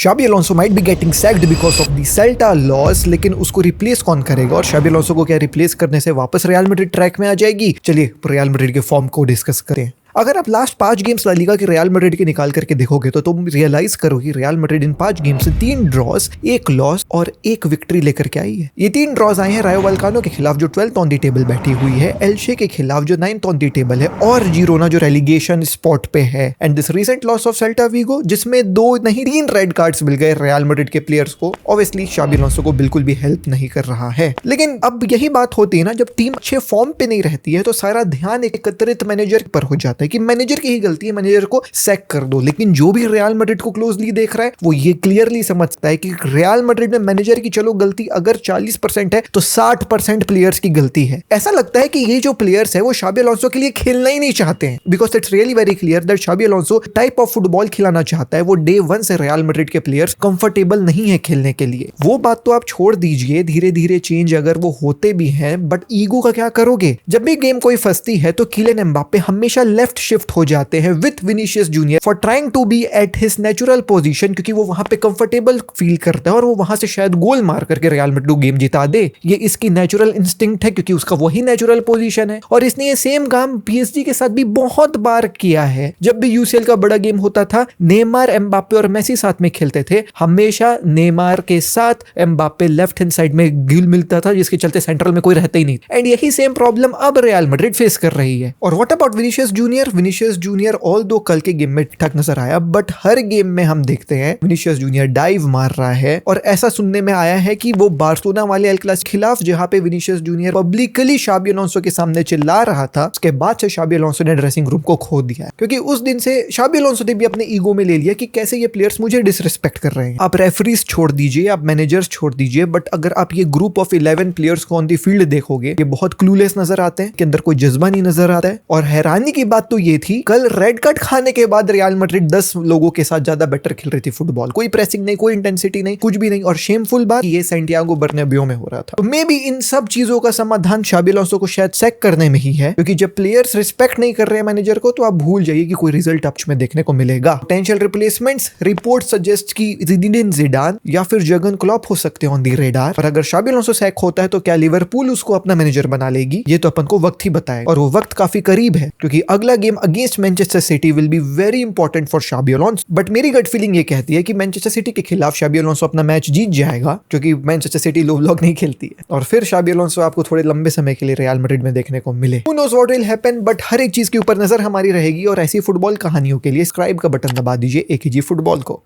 शाबी Alonso might be getting sacked because of the Celta loss, लेकिन उसको replace कौन करेगा और शाबी अलोंसो को क्या रिप्लेस करने से वापस रियल मैड्रिड ट्रैक में आ जाएगी? चलिए रियल मैड्रिड के फॉर्म को डिस्कस करें। अगर आप लास्ट 5 गेम्स ला लीगा के रियल मैड्रिड के निकाल करके देखोगे तो तुम रियलाइज करोगे रियल मैड्रिड इन 5 गेम से 3 ड्रॉस, 1 लॉस और 1 विक्ट्री लेकर के आई है। ये 3 ड्रॉज आए हैं रायो वल्कानो के खिलाफ जो 12th ऑन दी टेबल बैठी हुई है, एल्शे के खिलाफ जो 9th ऑन दी टेबल है, और जीरोना जो रेलीगेशन स्पॉट पे है, and this recent loss of Celta Vigo जिसमें 2 नहीं 3 रेड कार्ड्स मिल गए रियल मैड्रिड के प्लेयर्स को। ऑब्वियसली शाबी अलोंसो को बिल्कुल भी हेल्प नहीं कर रहा है। लेकिन अब यही बात होती है ना, जब टीम अच्छे फॉर्म पे नहीं रहती है तो सारा ध्यान एकत्रित मैनेजर पर हो जाता है कि मैनेजर की गलती है, मैनेजर को सैक कर दो। लेकिन जो भी रियल मैड्रिड को क्लोजली देख रहा है वो ये क्लियरली समझता है कि रियल मैड्रिड में मैनेजर की चलो गलती अगर 40% है तो 60% प्लेयर्स की गलती है। ऐसा लगता है कि ये जो प्लेयर्स है वो शाबी अलोंसो के लिए खेलना ही नहीं चाहते हैं, because it's really very clear that Xabi Alonso type of football खिलाना चाहता है वो डे 1 से रियल मैड्रिड के प्लेयर्स कंफर्टेबल नहीं है खेलने के लिए। वो बात तो आप छोड़ दीजिए, धीरे धीरे चेंज अगर वो होते भी हैं, बट ईगो का क्या करोगे? जब भी गेम कोई फंसती है तो किलियन एम्बाप्पे हमेशा लेफ्ट शिफ्ट हो जाते हैं with Vinicius Junior for trying to be at his natural position, क्योंकि वो वहां पे कंफर्टेबल फील करता है और वो वहां से शायद गोल मार करके रियल मैड्रिड गेम जिता दे। ये इसकी नेचुरल इंस्टिंक्ट है क्योंकि उसका वही नेचुरल पोजीशन है। और इसने ये सेम काम पीएसजी के साथ भी बहुत बार किया है। जब भी यूसीएल का बड़ा गेम होता था, नेमार, एम्बाप्पे और मेसी साथ में खेलते थे, हमेशा नेमार के साथ एम्बाप्पे लेफ्ट हैंड साइड में घुल मिलता था, जिसके चलते सेंट्रल में कोई रहता ही नहीं। एंड यही सेम प्रॉब्लम अब रियल मैड्रिड फेस कर रही है। और what about Vinicius junior? Vinicius junior all दो कल के गेम में ठीक ठाक नजर आया, बट हर गेम में हम देखते हैं विनीशियस जूनियर डाइव मार रहा है। और ऐसा सुनने में आया है कि वो बार्सिलोना वाले एल क्लासिको खिलाफ जहां पे विनीशियस जूनियर पब्लिकली शाबी अलोंसो के सामने चिल्ला रहा था, उसके बाद से शाबी अलोंसो ने ड्रेसिंग रूम को खो दिया, क्योंकि उस दिन से शाबी अलोंसो ने भी अपने ईगो में ले लिया कि कैसे ये प्लेयर्स मुझे डिसरिस्पेक्ट कर रहे हैं। आप रेफरीज छोड़ दीजिए, आप मैनेजर्स छोड़ दीजिए, बट अगर आप ये ग्रुप ऑफ 11 प्लेयर्स को ऑन दी फील्ड देखोगे, ये बहुत क्लूलेस नजर आते हैं, के अंदर कोई जज्बा नहीं नजर आता है। और हैरानी की बात तो ये थी, कल रेड कार्ड खाने के बाद रियल मैड्रिड 10 लोगों के साथ ज्यादा बेटर खेल रही थी फुटबॉल। कोई प्रेसिंग नहीं, कोई इंटेंसिटी नहीं, कुछ भी नहीं। और शेमफुल बात ये सैंटियागो बर्नाब्यूओ में हो रहा था। तो मे बी इन सब चीजों का समाधान शाबी अलोंसो को शायद सैक करने में ही है, क्योंकि जब प्लेयर्स रिस्पेक्ट नहीं कर रहे हैं मैनेजर को तो आप भूल जाइए कि कोई रिजल्ट आपको में देखने को मिलेगा। पोटेंशियल रिप्लेसमेंट्स, रिपोर्ट सजेस्ट की ज़िनेडिन ज़िडान या फिर जर्गन क्लॉप हो सकते हैं ऑन दी रेडार। पर अगर शाबी अलोंसो सैक होता है तो क्या लिवरपूल उसको अपना मैनेजर बना लेगी? ये तो अपन को वक्त ही बताएगा, और वो वक्त काफी करीब है, क्योंकि अगला game against Manchester City will be very important for Xabi Alonso. But मेरी गट फीलिंग ये कहती है कि मैनचेस्टर सिटी के खिलाफ शाबी अलोंसो अपना मैच जीत जाएगा, क्योंकि मैनचेस्टर सिटी लो ब्लॉक नहीं खेलती है, और फिर शाबी अलोंसो आपको थोड़े लंबे समय के लिए रियल मैड्रिड में देखने को मिले। Who knows what will happen, but हर एक चीज के ऊपर नजर हमारी रहेगी, और ऐसी फुटबॉल कहानियों के लिए सब्सक्राइब का बटन दबा दीजिए AKG फुटबॉल को।